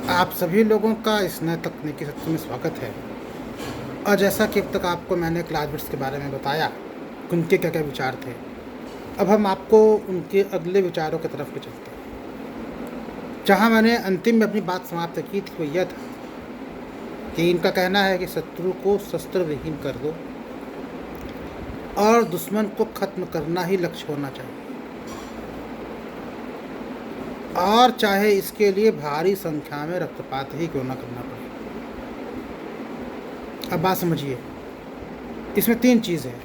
आप सभी लोगों का इस नए तकनीकी सत्र में स्वागत है। और जैसा कि अब तक आपको मैंने क्लासबिट्स के बारे में बताया कि उनके क्या क्या विचार थे, अब हम आपको उनके अगले विचारों की तरफ ले चलते हैं। जहाँ मैंने अंतिम में अपनी बात समाप्त की थी वो यह था कि इनका कहना है कि शत्रु को शस्त्र विहीन कर दो और दुश्मन को खत्म करना ही लक्ष्य होना चाहिए, और चाहे इसके लिए भारी संख्या में रक्तपात ही क्यों न करना पड़े। अब बात समझिए, इसमें 3 चीज़ है।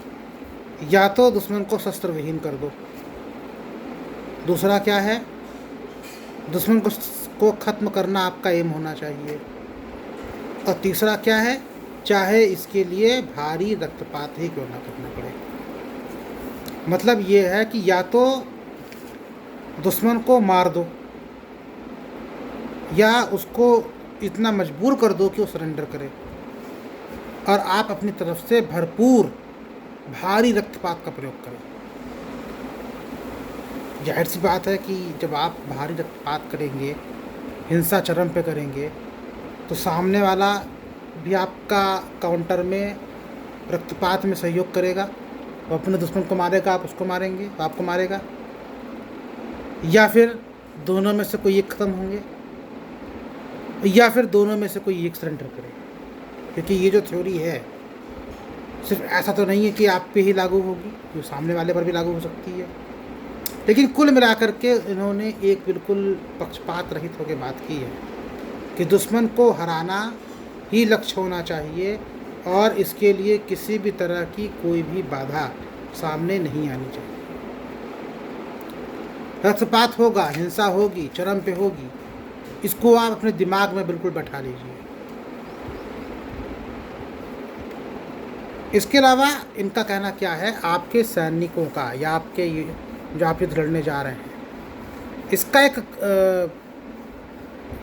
या तो दुश्मन को शस्त्र विहीन कर दो, दूसरा क्या है, दुश्मन को ख़त्म करना आपका एम होना चाहिए, और तीसरा क्या है, चाहे इसके लिए भारी रक्तपात ही क्यों ना करना पड़े। मतलब ये है कि या तो दुश्मन को मार दो या उसको इतना मजबूर कर दो कि वो सरेंडर करे, और आप अपनी तरफ से भरपूर भारी रक्तपात का प्रयोग करें। जाहिर सी बात है कि जब आप भारी रक्तपात करेंगे, हिंसा चरम पे करेंगे, तो सामने वाला भी आपका काउंटर में रक्तपात में सहयोग करेगा। वो अपने दुश्मन को मारेगा, आप उसको मारेंगे, वो आपको मारेगा, या फिर दोनों में से कोई एक ख़त्म होंगे, या फिर दोनों में से कोई एक सरेंडर करेगा। क्योंकि ये जो थ्योरी है सिर्फ ऐसा तो नहीं है कि आप पे ही लागू होगी, जो सामने वाले पर भी लागू हो सकती है। लेकिन कुल मिलाकर के इन्होंने एक बिल्कुल पक्षपात रहित होकर बात की है कि दुश्मन को हराना ही लक्ष्य होना चाहिए, और इसके लिए किसी भी तरह की कोई भी बाधा सामने नहीं आनी चाहिए। रक्तपात होगा, हिंसा होगी, चरम पे होगी, इसको आप अपने दिमाग में बिल्कुल बैठा लीजिए। इसके अलावा इनका कहना क्या है, आपके सैनिकों का या आपके जो आप युद्ध लड़ने जा रहे हैं, इसका एक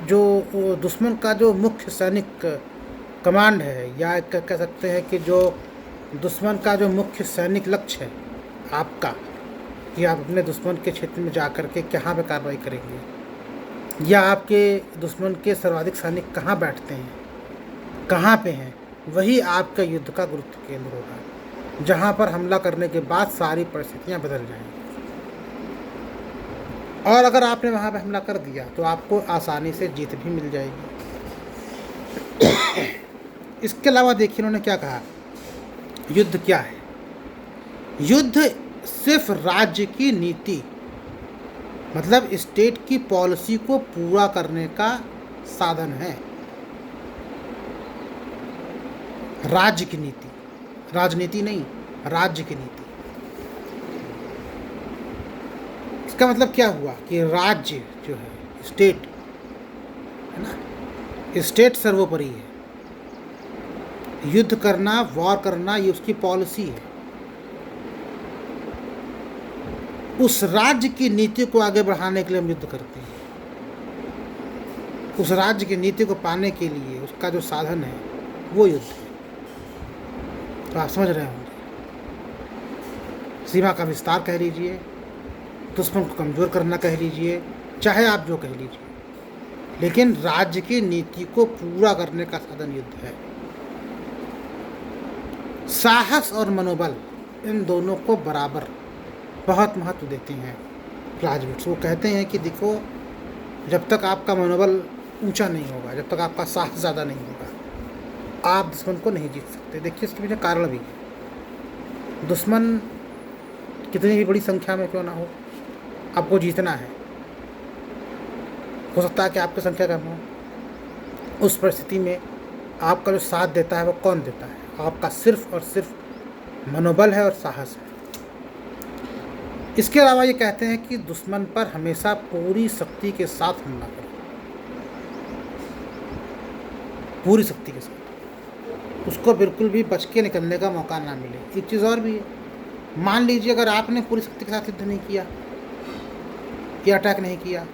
जो दुश्मन का जो मुख्य सैनिक कमांड है, या कह सकते हैं कि जो दुश्मन का जो मुख्य सैनिक लक्ष्य है आपका, कि आप अपने दुश्मन के क्षेत्र में जा कर के कहाँ पे कार्रवाई करेंगे, या आपके दुश्मन के सर्वाधिक सैनिक कहाँ बैठते हैं, कहाँ पे हैं, वही आपका युद्ध का गुरुत्व केंद्र होगा, जहाँ पर हमला करने के बाद सारी परिस्थितियाँ बदल जाएंगी। और अगर आपने वहाँ पे हमला कर दिया तो आपको आसानी से जीत भी मिल जाएगी। इसके अलावा देखिए इन्होंने क्या कहा, युद्ध क्या है। युद्ध सिर्फ राज्य की नीति, मतलब स्टेट की पॉलिसी को पूरा करने का साधन है। राज्य की नीति, राजनीति नहीं, राज्य की नीति। इसका मतलब क्या हुआ कि राज्य जो है, स्टेट है ना, स्टेट सर्वोपरि है। युद्ध करना, वॉर करना, ये उसकी पॉलिसी है। उस राज्य की नीति को आगे बढ़ाने के लिए हम युद्ध करते हैं। उस राज्य की नीति को पाने के लिए उसका जो साधन है वो युद्ध है। तो आप समझ रहे होंगे, सीमा का विस्तार कह लीजिए, दुश्मन को कमज़ोर करना कह लीजिए, चाहे आप जो कह लीजिए, लेकिन राज्य की नीति को पूरा करने का साधन युद्ध है। साहस और मनोबल, इन दोनों को बराबर बहुत महत्व देते हैं क्लासबिट्स। वो कहते हैं कि देखो, जब तक आपका मनोबल ऊंचा नहीं होगा, जब तक आपका साहस ज़्यादा नहीं होगा, आप दुश्मन को नहीं जीत सकते। देखिए इसके पीछे कारण भी है। दुश्मन कितनी भी बड़ी संख्या में क्यों ना हो, आपको जीतना है। हो सकता है कि आपकी संख्या कम हो, उस परिस्थिति में आपका जो साथ देता है वो कौन देता है, आपका सिर्फ और सिर्फ मनोबल है और साहस है। इसके अलावा ये कहते हैं कि दुश्मन पर हमेशा पूरी शक्ति के साथ हमला करो, पूरी शक्ति के साथ, उसको बिल्कुल भी बच के निकलने का मौका ना मिले। एक चीज़ और भी है, मान लीजिए अगर आपने पूरी शक्ति के साथ युद्ध नहीं किया या अटैक नहीं किया,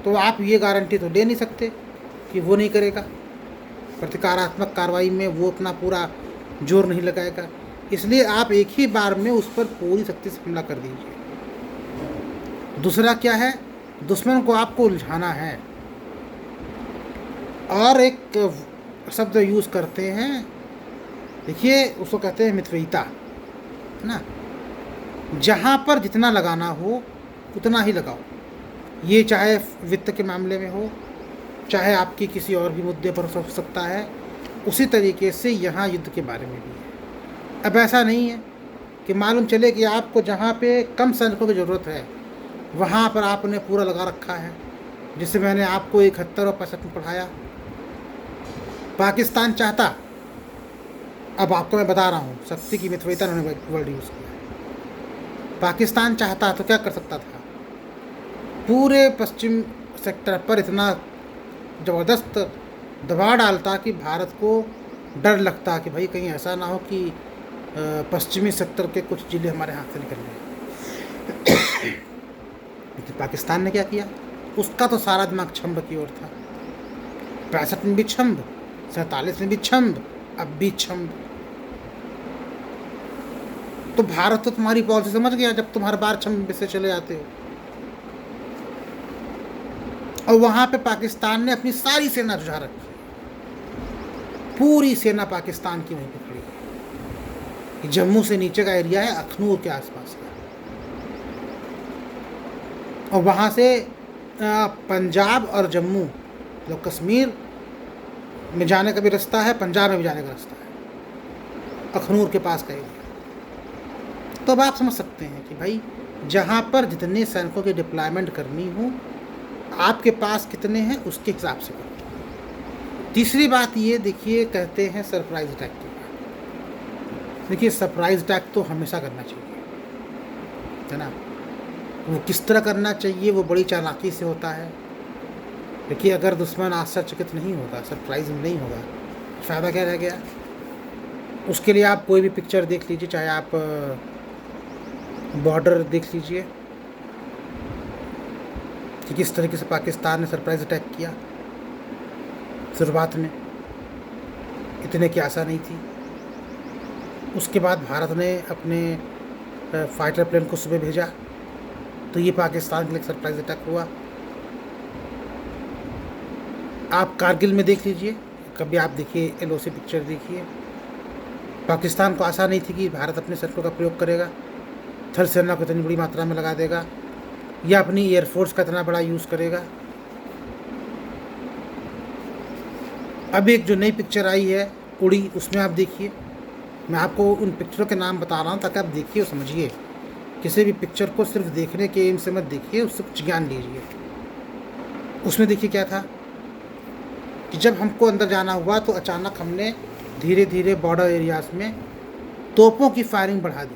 तो आप ये गारंटी तो दे नहीं सकते कि वो नहीं करेगा, प्रतिकारात्मक कार्रवाई में वो अपना पूरा जोर नहीं लगाएगा। इसलिए आप एक ही बार में उस पर पूरी शक्ति से हमला कर दीजिए। दूसरा क्या है, दुश्मन को आपको उलझाना है, और एक शब्द यूज़ करते हैं, देखिए उसको कहते हैं मितव्ययिता, है ना। जहाँ पर जितना लगाना हो उतना ही लगाओ, ये चाहे वित्त के मामले में हो, चाहे आपकी किसी और भी मुद्दे पर हो सकता है। उसी तरीके से यहाँ युद्ध के बारे में भी है। अब ऐसा नहीं है कि मालूम चले कि आपको जहाँ पे कम सैनिकों की ज़रूरत है वहाँ पर आपने पूरा लगा रखा है, जिससे मैंने आपको 71 और 65 में पढ़ाया। पाकिस्तान चाहता, अब आपको मैं बता रहा हूँ, शक्ति की मितव्ययिता उन्होंने वर्ड यूज़ किया। पाकिस्तान चाहता तो क्या कर सकता था, पूरे पश्चिम सेक्टर पर इतना ज़बरदस्त दबाव डालता कि भारत को डर लगता कि भाई कहीं ऐसा ना हो कि पश्चिमी सेक्टर के कुछ जिले हमारे हाथ से निकल गए। लेकिन पाकिस्तान ने क्या किया, उसका तो सारा दिमाग छंब की ओर था। 65 में भी छंब, 47 में भी छंब, अब भी छंब। तो भारत तो तुम्हारी पॉलिसी समझ गया जब तुम हर बार छंब से चले जाते हो। और वहाँ पे पाकिस्तान ने अपनी सारी सेना जुझा रखी, पूरी सेना पाकिस्तान की वहीं पे खड़ी है। जम्मू से नीचे का एरिया है, अखनूर के आसपास का, और वहाँ से पंजाब और जम्मू मतलब कश्मीर में जाने का भी रास्ता है, पंजाब में भी जाने का रास्ता है, अखनूर के पास का एरिया। तो अब आप समझ सकते हैं कि भाई जहाँ पर जितने सैनिकों की डिप्लॉयमेंट करनी हो, आपके पास कितने हैं उसके हिसाब से करो। तीसरी बात ये देखिए, कहते हैं सरप्राइज अटैक की बात। देखिए सरप्राइज अटैक तो हमेशा करना चाहिए, है ना। वो किस तरह करना चाहिए, वो बड़ी चालाकी से होता है। देखिए अगर दुश्मन आश्चर्यचकित नहीं होगा, सरप्राइज नहीं होगा, फ़ायदा क्या रह गया। उसके लिए आप कोई भी पिक्चर देख लीजिए, चाहे आप बॉर्डर देख लीजिए कि किस तरीके से पाकिस्तान ने सरप्राइज अटैक किया। शुरुआत में इतने की आशा नहीं थी, उसके बाद भारत ने अपने फाइटर प्लेन को सुबह भेजा, तो ये पाकिस्तान के लिए सरप्राइज अटैक हुआ। आप कारगिल में देख लीजिए, कभी आप देखिए LOC पिक्चर देखिए, पाकिस्तान को आशा नहीं थी कि भारत अपने सैनिकों का प्रयोग करेगा, थल सेना को इतनी बड़ी मात्रा में लगा देगा, या अपनी एयरफोर्स का इतना बड़ा यूज़ करेगा। अब एक जो नई पिक्चर आई है उड़ी, उसमें आप देखिए, मैं आपको उन पिक्चरों के नाम बता रहा हूँ ताकि आप देखिए और समझिए। किसी भी पिक्चर को सिर्फ देखने के एम से मत देखिए, उससे कुछ ज्ञान लीजिए। उसमें देखिए क्या था कि जब हमको अंदर जाना हुआ तो अचानक हमने धीरे धीरे बॉर्डर एरियाज में तोपों की फायरिंग बढ़ा दी,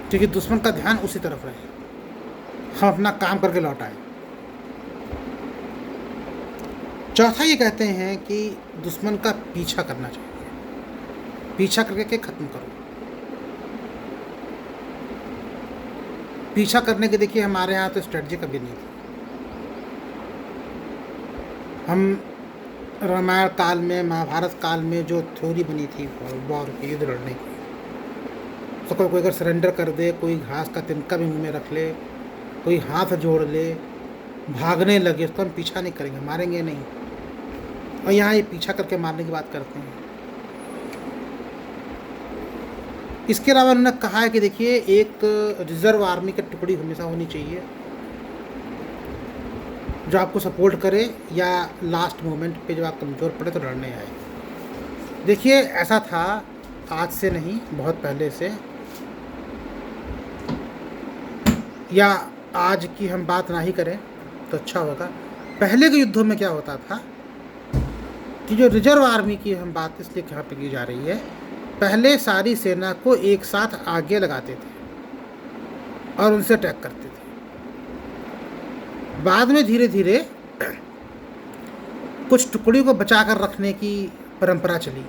क्योंकि दुश्मन का ध्यान उसी तरफ रहे, हम अपना काम करके लौट आए। चौथा ये कहते हैं कि दुश्मन का पीछा करना चाहिए, पीछा करके ख़त्म करो। पीछा करने के देखिए हमारे यहाँ तो स्ट्रेटजी कभी नहीं थी। हम रामायण काल में, महाभारत काल में जो थ्योरी बनी थी वॉर की, युद्ध लड़ने की, तो कोई अगर सरेंडर कर दे, कोई घास का तिनका भी मुंह में रख ले, कोई हाथ जोड़ ले, भागने लगे, तो हम पीछा नहीं करेंगे, मारेंगे नहीं। और यहाँ ये पीछा करके मारने की बात करते हैं। इसके अलावा उन्होंने कहा है कि देखिए एक रिजर्व आर्मी की टुकड़ी हमेशा होनी चाहिए जो आपको सपोर्ट करे, या लास्ट मोमेंट पे जब आप कमज़ोर पड़े तो लड़ने आए। देखिए ऐसा था, आज से नहीं, बहुत पहले से, या आज की हम बात ना ही करें तो अच्छा होगा। पहले के युद्धों में क्या होता था कि जो रिजर्व आर्मी की हम बात इसलिए यहाँ पे की जा रही है, पहले सारी सेना को एक साथ आगे लगाते थे और उनसे अटैक करते थे। बाद में धीरे धीरे कुछ टुकड़ियों को बचा कर रखने की परंपरा चली,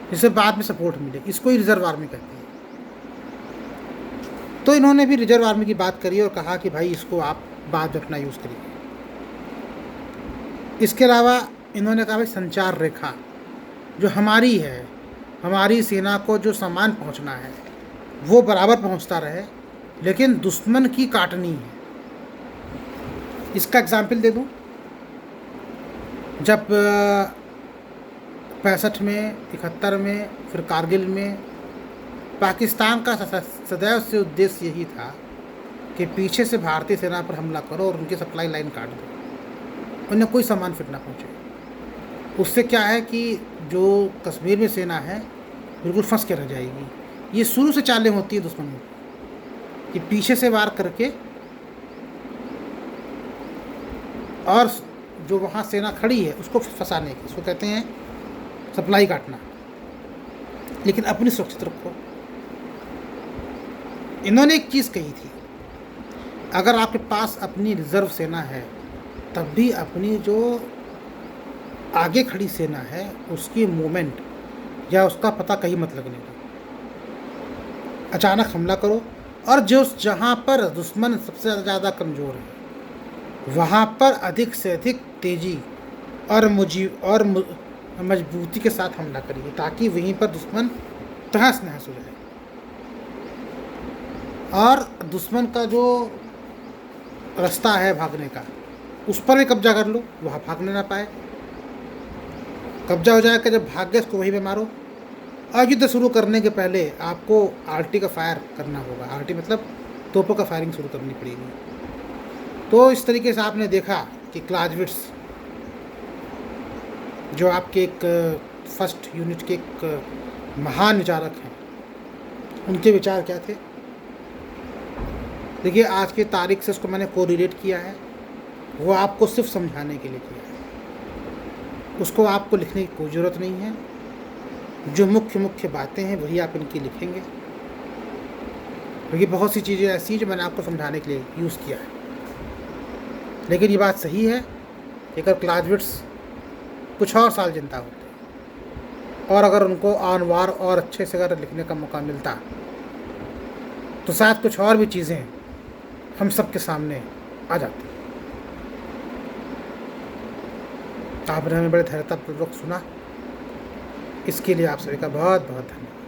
जिससे बाद में सपोर्ट मिले, इसको ही रिजर्व आर्मी कहते हैं। तो इन्होंने भी रिजर्व आर्मी की बात करी और कहा कि भाई इसको आप बाद में अपना यूज़ करिए। इसके अलावा इन्होंने कहा भाई संचार रेखा जो हमारी है, हमारी सेना को जो सामान पहुंचना है वो बराबर पहुंचता रहे, लेकिन दुश्मन की काटनी है। इसका एग्जाम्पल दे दूँ, जब 65 में, 71 में, फिर कारगिल में, पाकिस्तान का सदैव से उद्देश्य यही था कि पीछे से भारतीय सेना पर हमला करो और उनकी सप्लाई लाइन काट दो, उन्हें कोई सामान फिर ना पहुँचे। उससे क्या है कि जो कश्मीर में सेना है बिल्कुल फंस के रह जाएगी। ये शुरू से चालें होती है दुश्मनों की कि पीछे से वार करके और जो वहाँ सेना खड़ी है उसको फंसाने की, उसको कहते हैं सप्लाई काटना। लेकिन अपनी सुरक्षित रखो। इन्होंने एक चीज़ कही थी, अगर आपके पास अपनी रिजर्व सेना है तब भी अपनी जो आगे खड़ी सेना है उसकी मूवमेंट या उसका पता कहीं मत लगने दो। अचानक हमला करो और जो जहाँ पर दुश्मन सबसे ज़्यादा कमज़ोर है वहाँ पर अधिक से अधिक तेज़ी और मजबूती के साथ हमला करिए, ताकि वहीं पर दुश्मन तहस नहस हो जाए और दुश्मन का जो रास्ता है भागने का उस पर ही कब्जा कर लो, वहाँ भागने ना पाए। कब्जा हो जाएगा, जब भाग गए उसको वहीं पे मारो। और युद्ध शुरू करने के पहले आपको आरटी का फायर करना होगा। आरटी मतलब तोपों का फायरिंग शुरू करनी पड़ेगी। तो इस तरीके से आपने देखा कि क्लाउज़विट्ज़ जो आपके एक फर्स्ट यूनिट के एक महान विचारक हैं, उनके विचार क्या थे। देखिए, आज की तारीख से उसको मैंने कोरिलेट किया है, वो आपको सिर्फ समझाने के लिए किया है, उसको आपको लिखने की कोई ज़रूरत नहीं है। जो मुख्य मुख्य बातें हैं वही आप इनकी लिखेंगे, क्योंकि बहुत सी चीज़ें ऐसी हैं जो मैंने आपको समझाने के लिए यूज़ किया है। लेकिन ये बात सही है कि अगर क्लाउज़विट्ज़ कुछ और साल जिंदा होते और अगर उनको आनवार और अच्छे से अगर लिखने का मौका मिलता तो शायद कुछ और भी चीज़ें हम सब के सामने आ जाती। आपने हमें बड़े धैर्यतापूर्वक सुना, इसके लिए आप सभी का बहुत बहुत धन्यवाद।